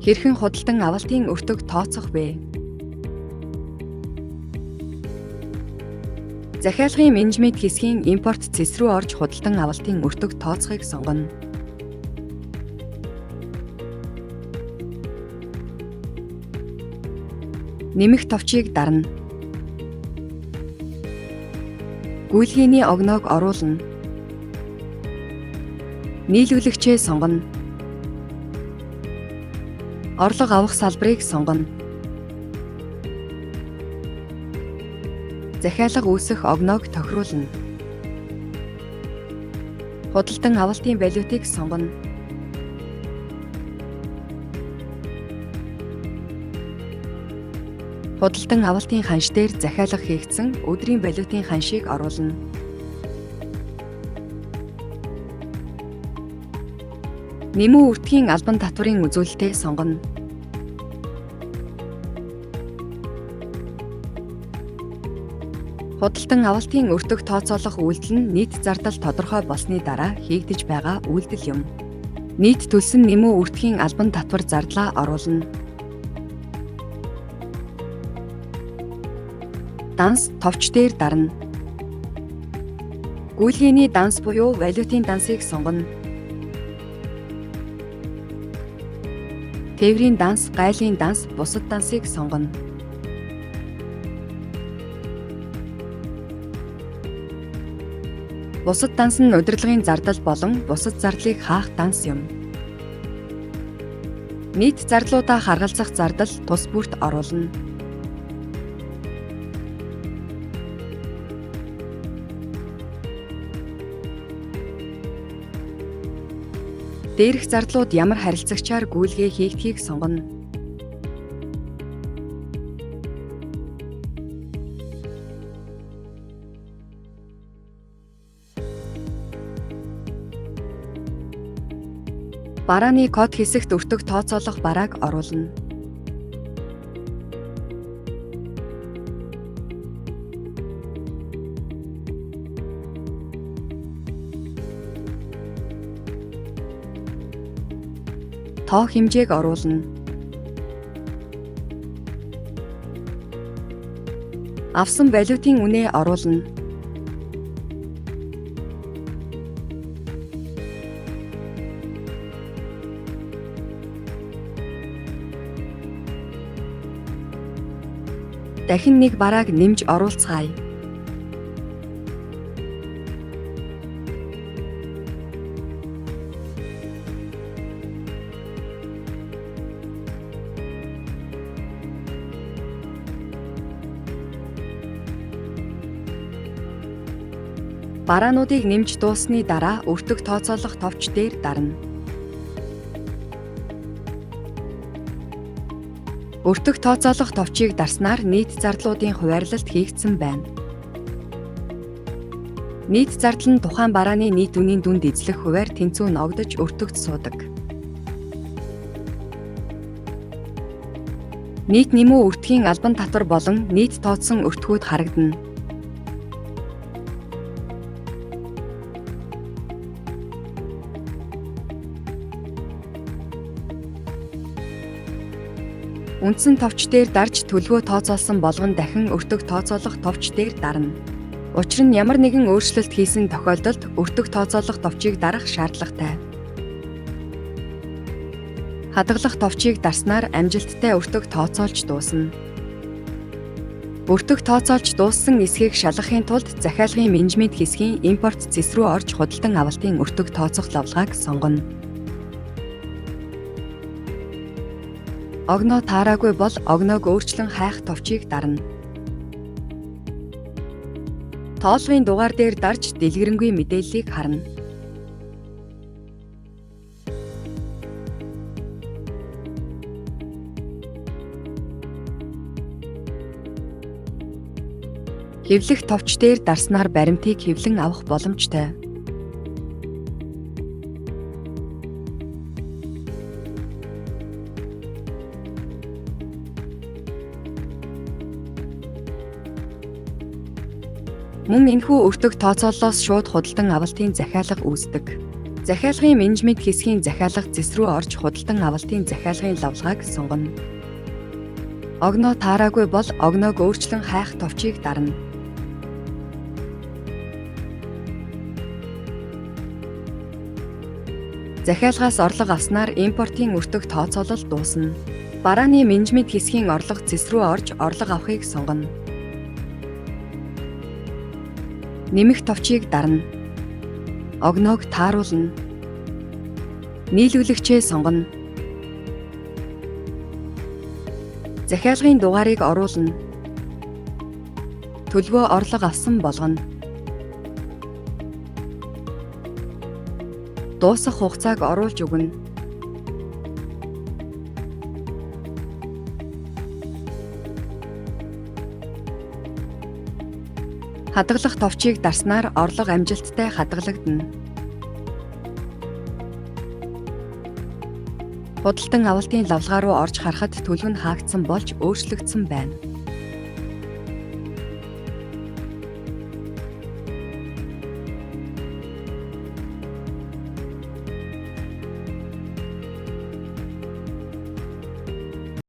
Хэрхэн худалдан авалтын өртөг тооцох вэ? Захиалгын менежмент хэсгийн импорт цэс рүү орж худалдан авалтын өртөг тооцохыг сонгоно. Нэмэх товчийг дарна. Гүйлгээний огноог оруулна. Нийлүүлэгчээ сонгоно. Орлого авах салбарыг сонгоно. Захиалга үүсэх огноог тохируулна. Худалдан авалтын валютыг сонгоно. Худалдан авалтын ханш дээр захиалга хийгдсэн өдрийн валютын ханшийг оруулна. Нэмүү өртгийн албан татварын үзүүлэлтээ сонгоно. Худалдан авалтын өртөг тооцоолох үйлдэл нь нийт зардал тодорхой болсны дараа хийгдэж байгаа үйлдэл юм. Нийт төлсөн нэмүү өртгийн албан татвар зардлаа оруулна. Данс товч дээр дарна. Гүйлгээний данс буюу валютын дансыг сонгоно. Тээврийн данс, гайлын данс, бусад дансыг сонгоно. Бусад данс нь удирдлагын зардал болон бусад зардлыг хаах данс юм. Нийт зардлуудаа харгалзах зардал тус бүрт оруулна. Дээрх зардлууд ямар харилцагчаар гүйлгээ хийгдхийг сонгоно. Барааны код хэсэгт өртөг тооцоолох барааг оруулна. Тоо хэмжээг оруулна. Авсан валютын үнэ оруулна. Дахин нэг барааг нэмж оруулцгаая. Бараануудыг нэмж дууссаны дараа өртөг тооцоолох товч дээр дарна. Өртөг тооцоолох товчийг дарснаар нийт зардлуудын хуваарлалт хийгдсэн байна. Нийт зардал нь тухайн барааны нийт үнийн дүнд эзлэх хувиар тэнцүү ногдож өртөгт суудаг. Нийт нэмүү өртгийн албан татвар болон нийт тооцсон өртгүүд харагдана. Үндсэн товч дээр дарж төлгөө тооцоолсон болгон дахин өртөг тооцоолох товч дээр дарна. Учир нь ямар нэгэн өөрчлөлт хийсэн тохиолдолд өртөг тооцоолох товчийг дарах шаардлагатай. Хадгалах товчийг дарснаар амжилттай өртөг тооцоолж дуусна. Өртөг тооцоолж дууссан эсхийг шалгахын тулд захиалгын менежмент хэсгийн импорт цэс рүү орж худалдан авалтын өртөг тооцох лавлгааг сонгоно. Огноо таараагүй бол огноог өөрчлөн хайх товчийг дарна. Тоолгын дугаар дээр дарж дэлгэрэнгүй мэдээллийг харна. Хэвлэх товч дээр дарснаар баримтыг хэвлэн авах боломжтой. Мөн энэхүү өртөг тооцооллоос шууд худалдан авалтын захиалга үүсдэг. Захиалгын менежмент хэсгийн захиалга зэс рүү орж худалдан авалтын захиалгын лавлгааг сонгоно. Огноо таараагүй бол огноог өөрчлөн хайх товчийг дарна. Захиалгаас орлого авснаар импортын өртөг тооцоолол дуусна. Барааны менежмент хэсгийн орлого зэс рүү орж орлого авахыг сонгоно. Нэмэх товчийг дарна. Огноог тааруулна. Нийлүүлэгчээ сонгоно. Захиалгын дугаарыг оруулна. Төлбөө орлого авсан болгоно. Дуусах хугацааг оруулж өгнө. Хадгалах товчийг дарснаар орлого амжилттай хадгалагдана. Худалдан авалтын лавлгаа руу орж харахад төлөв нь хаагдсан болж өөрчлөгдсөн байна.